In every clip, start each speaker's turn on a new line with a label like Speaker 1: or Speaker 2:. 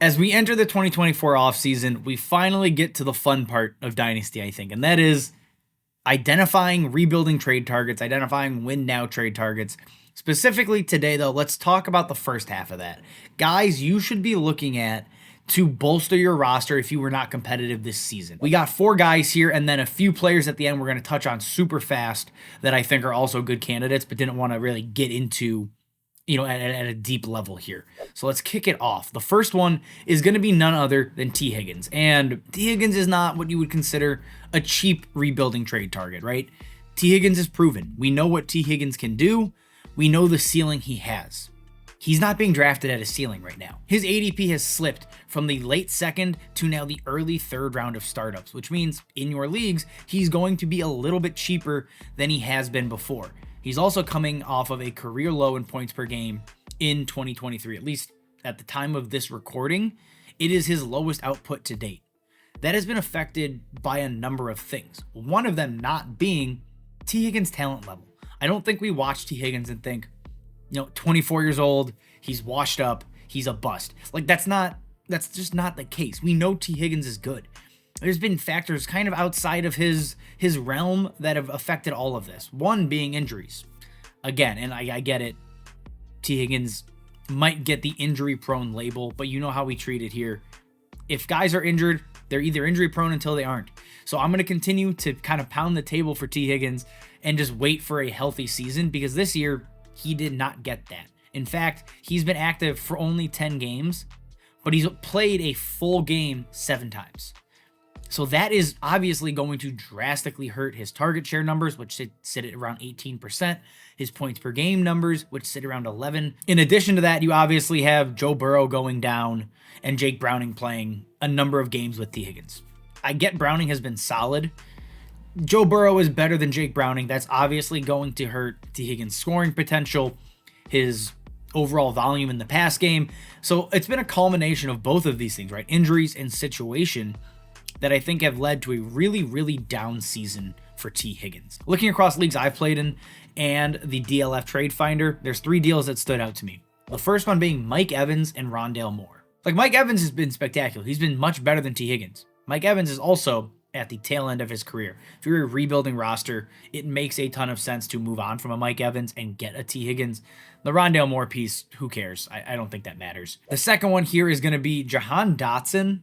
Speaker 1: As we enter the 2024 offseason, we finally get to the fun part of Dynasty, I think, and that is identifying rebuilding trade targets, identifying win now trade targets. Specifically today, though, let's talk about the first half of that. Guys, you should be looking at to bolster your roster if you were not competitive this season. We got 4 guys here and then a few players at the end we're going to touch on super fast that I think are also good candidates, but didn't want to really get into at a deep level here. So let's kick it off. The first one is going to be none other than Tee Higgins. And Tee Higgins is not what you would consider a cheap rebuilding trade target, right? Tee Higgins is proven. We know what Tee Higgins can do. We know the ceiling he has. He's not being drafted at a ceiling right now. His ADP has slipped from the late second to now the early third round of startups, which means in your leagues, he's going to be a little bit cheaper than he has been before. He's also coming off of a career low in points per game in 2023, at least at the time of this recording. It is his lowest output to date. That has been affected by a number of things. One of them not being Tee Higgins' talent level. I don't think we watch Tee Higgins and think, 24 years old, he's washed up, he's a bust. That's just not the case. We know Tee Higgins is good. There's been factors kind of outside of his realm that have affected all of this. One being injuries. Again, and I get it, Tee Higgins might get the injury-prone label, but you know how we treat it here. If guys are injured, they're either injury-prone until they aren't. So I'm going to continue to kind of pound the table for Tee Higgins and just wait for a healthy season, because this year, he did not get that. In fact, he's been active for only 10 games, but he's played a full game 7 times. So that is obviously going to drastically hurt his target share numbers, which sit at around 18%, his points per game numbers, which sit around 11. In addition to that, you obviously have Joe Burrow going down and Jake Browning playing a number of games with Tee Higgins. I get Browning has been solid. Joe Burrow is better than Jake Browning. That's obviously going to hurt Tee Higgins' scoring potential, his overall volume in the pass game. So it's been a culmination of both of these things, right? Injuries and situation that I think have led to a really, really down season for Tee Higgins. Looking across leagues I've played in and the DLF Trade Finder, there's 3 deals that stood out to me. The first one being Mike Evans and Rondale Moore. Mike Evans has been spectacular. He's been much better than Tee Higgins. Mike Evans is also at the tail end of his career. If you're a rebuilding roster, it makes a ton of sense to move on from a Mike Evans and get a Tee Higgins. The Rondale Moore piece, who cares? I don't think that matters. The second one here is going to be Jahan Dotson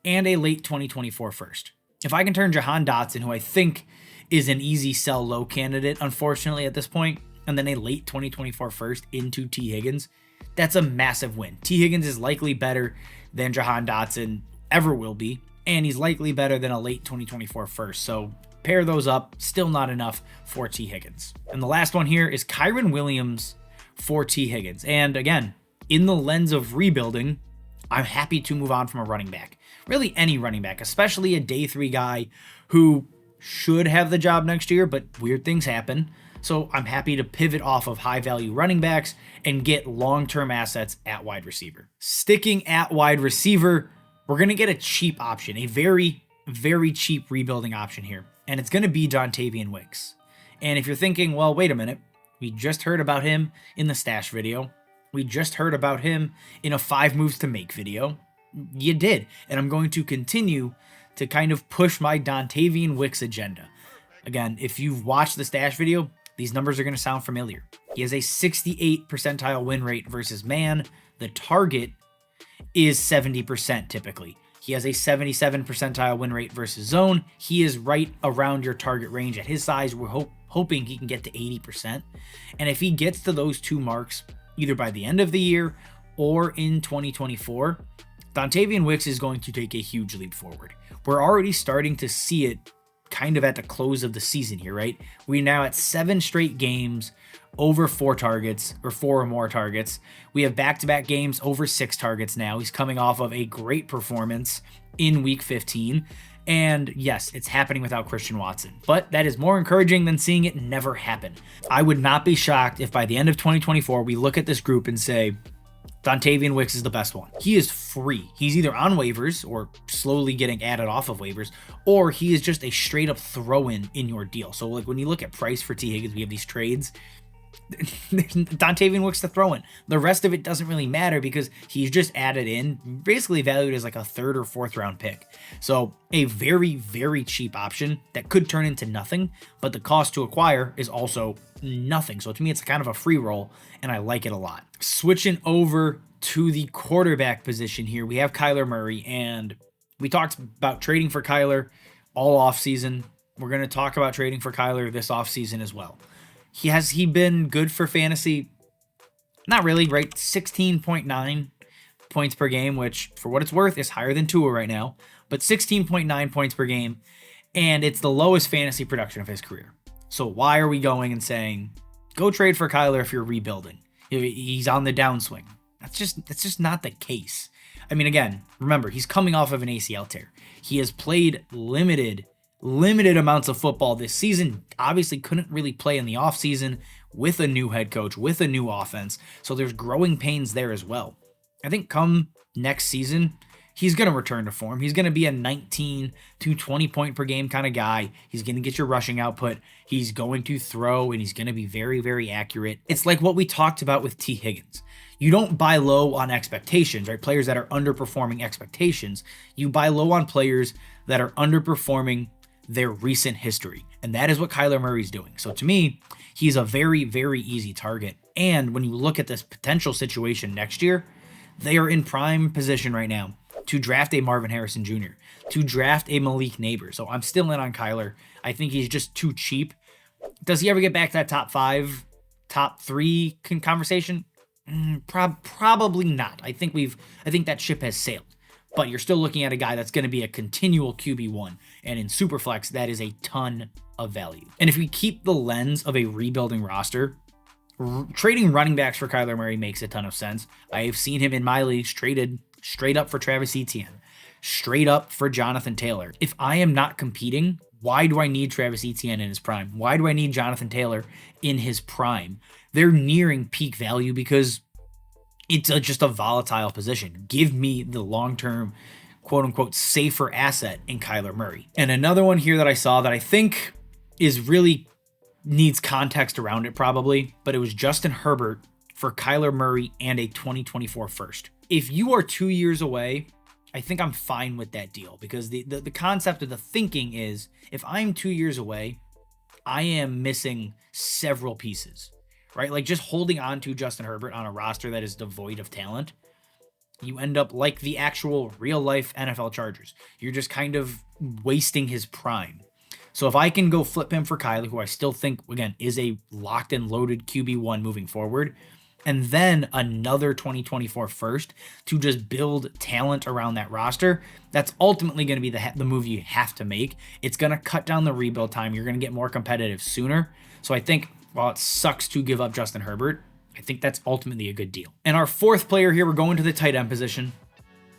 Speaker 1: and a late 2024 first. If I can turn Jahan Dotson, who I think is an easy sell low candidate, unfortunately at this point, and then a late 2024 first into Tee Higgins, that's a massive win. Tee Higgins is likely better than Jahan Dotson ever will be, and he's likely better than a late 2024 first. So pair those up, still not enough for Tee Higgins. And the last one here is Kyren Williams for Tee Higgins. And again, in the lens of rebuilding, I'm happy to move on from a running back. Really any running back, especially a day 3 guy who should have the job next year, but weird things happen. So I'm happy to pivot off of high value running backs and get long-term assets at wide receiver. Sticking at wide receiver, we're going to get a cheap option, a very, very cheap rebuilding option here. And it's going to be Dontayvion Wicks. And if you're thinking, well, wait a minute, we just heard about him in the stash video. We just heard about him in a 5 moves to make video. You did. And I'm going to continue to kind of push my Dontayvion Wicks agenda. Again, if you've watched the stash video, these numbers are going to sound familiar. He has a 68 percentile win rate versus man. The target is 70% typically. He has a 77 percentile win rate versus zone. He is right around your target range. At his size, we're hoping he can get to 80%. And if he gets to those 2 marks, either by the end of the year or in 2024, Dontayvion Wicks is going to take a huge leap forward. We're already starting to see it kind of at the close of the season here, right? We're now at 7 straight games over 4 targets or 4 or more targets. We have back-to-back games over 6 targets now. He's coming off of a great performance in week 15. And yes, it's happening without Christian Watson, but that is more encouraging than seeing it never happen. I would not be shocked if by the end of 2024, we look at this group and say, Dontayvion Wicks is the best one. He is free. He's either on waivers or slowly getting added off of waivers, or he is just a straight up throw-in in your deal. So when you look at price for Tee Higgins, we have these trades. Dontayvion Wicks to throw in. The rest of it doesn't really matter because he's just added in, basically valued as like a third or fourth round pick. So a very, very cheap option that could turn into nothing, but the cost to acquire is also nothing. So to me, it's kind of a free roll, and I like it a lot. Switching over to the quarterback position here, we have Kyler Murray, and we talked about trading for Kyler all offseason. We're going to talk about trading for Kyler this offseason as well. Has he been good for fantasy? Not really, right? 16.9 points per game, which for what it's worth is higher than Tua right now, but 16.9 points per game, and it's the lowest fantasy production of his career. So why are we going and saying, go trade for Kyler if you're rebuilding? He's on the downswing. That's just not the case. I mean, again, remember, he's coming off of an ACL tear. He has played limited amounts of football this season. Obviously couldn't really play in the offseason with a new head coach, with a new offense. So there's growing pains there as well. I think come next season, he's going to return to form. He's going to be a 19 to 20 point per game kind of guy. He's going to get your rushing output. He's going to throw, and he's going to be very, very accurate. It's like what we talked about with Tee Higgins. You don't buy low on expectations, right? Players that are underperforming expectations. You buy low on players that are underperforming their recent history. And that is what Kyler Murray's doing. So to me, he's a very, very easy target. And when you look at this potential situation next year, they are in prime position right now to draft a Marvin Harrison Jr., to draft a Malik Neighbors. So I'm still in on Kyler. I think he's just too cheap. Does he ever get back to that top 5, top 3 conversation? Probably not. I think that ship has sailed. But you're still looking at a guy that's going to be a continual QB1. And in Superflex, that is a ton of value. And if we keep the lens of a rebuilding roster, trading running backs for Kyler Murray makes a ton of sense. I have seen him in my leagues traded straight up for Travis Etienne, straight up for Jonathan Taylor. If I am not competing, why do I need Travis Etienne in his prime? Why do I need Jonathan Taylor in his prime? They're nearing peak value because it's just a volatile position. Give me the long-term, quote-unquote, safer asset in Kyler Murray. And another one here that I saw that I think is really needs context around it probably, but it was Justin Herbert for Kyler Murray and a 2024 first. If you are 2 years away, I think I'm fine with that deal because the concept of the thinking is if I'm 2 years away, I am missing several pieces. Right? Like just holding on to Justin Herbert on a roster that is devoid of talent, you end up like the actual real life NFL Chargers. You're just kind of wasting his prime. So if I can go flip him for Kyler, who I still think, again, is a locked and loaded QB1 moving forward, and then another 2024 first to just build talent around that roster, that's ultimately going to be the move you have to make. It's going to cut down the rebuild time. You're going to get more competitive sooner. So I think while it sucks to give up Justin Herbert, I think that's ultimately a good deal. And our fourth player here, we're going to the tight end position,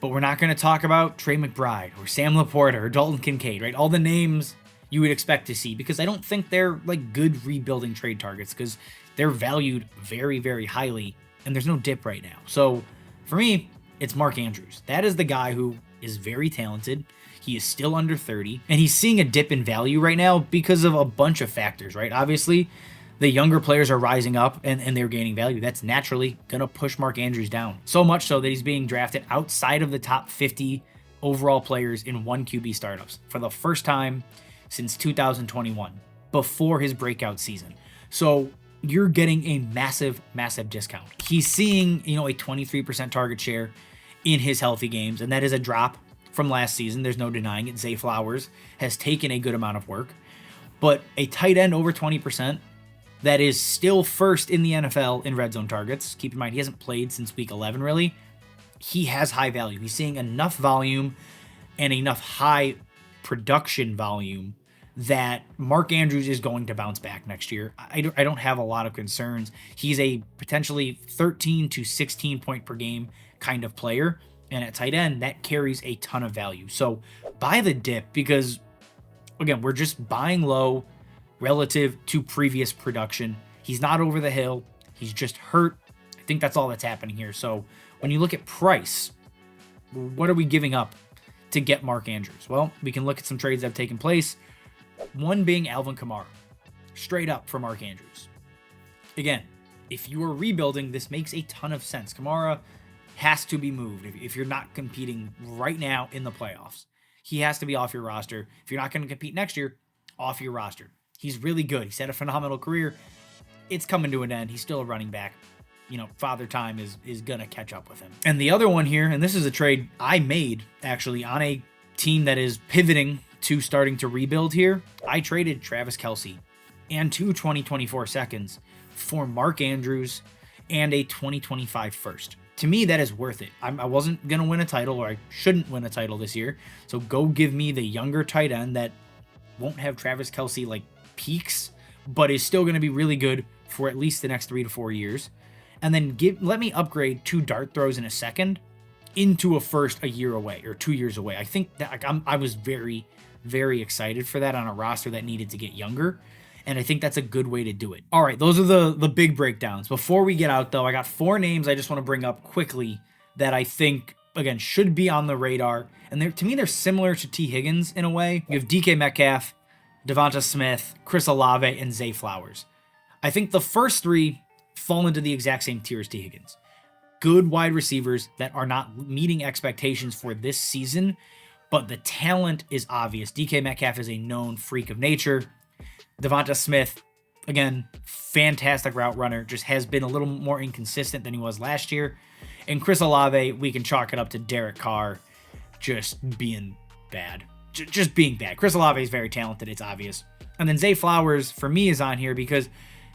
Speaker 1: but we're not going to talk about Trey McBride or Sam Laporta or Dalton Kincaid, right? All the names you would expect to see because I don't think they're like good rebuilding trade targets because they're valued very, very highly and there's no dip right now. So for me, it's Mark Andrews. That is the guy who is very talented. He is still under 30 and he's seeing a dip in value right now because of a bunch of factors, right? Obviously, the younger players are rising up and they're gaining value. That's naturally going to push Mark Andrews down. So much so that he's being drafted outside of the top 50 overall players in 1 QB startups for the first time since 2021, before his breakout season. So you're getting a massive, massive discount. He's seeing, a 23% target share in his healthy games, and that is a drop from last season. There's no denying it. Zay Flowers has taken a good amount of work, but a tight end over 20%, that is still first in the NFL in red zone targets. Keep in mind, he hasn't played since week 11, really. He has high value. He's seeing enough volume and enough high production volume that Mark Andrews is going to bounce back next year. I don't have a lot of concerns. He's a potentially 13 to 16 point per game kind of player. And at tight end, that carries a ton of value. So buy the dip because, again, we're just buying low relative to previous production. He's not over the hill. He's just hurt. I think that's all that's happening here. So when you look at price, what are we giving up to get Mark Andrews? Well, we can look at some trades that have taken place. One being Alvin Kamara, straight up for Mark Andrews. Again, if you are rebuilding, this makes a ton of sense. Kamara has to be moved if you're not competing right now in the playoffs. He has to be off your roster. If you're not going to compete next year, off your roster. He's really good. He's had a phenomenal career. It's coming to an end. He's still a running back. Father Time is going to catch up with him. And the other one here, and this is a trade I made actually on a team that is pivoting to starting to rebuild here. I traded Travis Kelce and 2 2024 seconds for Mark Andrews and a 2025 first. To me, that is worth it. I wasn't going to win a title, or I shouldn't win a title this year. So go give me the younger tight end that won't have Travis Kelce like peaks, but is still going to be really good for at least the next 3 to 4 years. And then let me upgrade 2 dart throws in a second into a first a year away or 2 years away. I think that I was very, very excited for that on a roster that needed to get younger. And I think that's a good way to do it. All right, those are the big breakdowns. Before we get out, though, I got 4 names I just want to bring up quickly that I think, again, should be on the radar. And to me, they're similar to Tee Higgins in a way. You have DK Metcalf, Devonta Smith, Chris Olave, and Zay Flowers. I think the first 3 fall into the exact same tier as Tee Higgins. Good wide receivers that are not meeting expectations for this season, but the talent is obvious. DK Metcalf is a known freak of nature. Devonta Smith, again, fantastic route runner, just has been a little more inconsistent than he was last year. And Chris Olave, we can chalk it up to Derek Carr just being bad. Just being bad. Chris Olave is very talented, it's obvious. And then Zay Flowers, for me, is on here because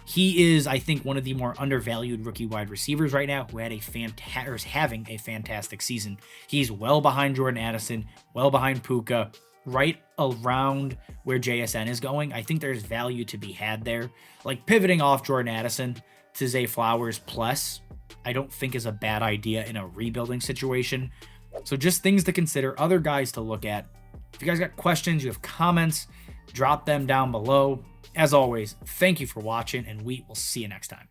Speaker 1: he is, I think, one of the more undervalued rookie wide receivers right now who is having a fantastic season. He's well behind Jordan Addison, well behind Puka, right around where JSN is going. I think there's value to be had there. Like pivoting off Jordan Addison to Zay Flowers plus, I don't think is a bad idea in a rebuilding situation. So just things to consider, other guys to look at. If you guys got questions, you have comments, drop them down below. As always, thank you for watching, and we will see you next time.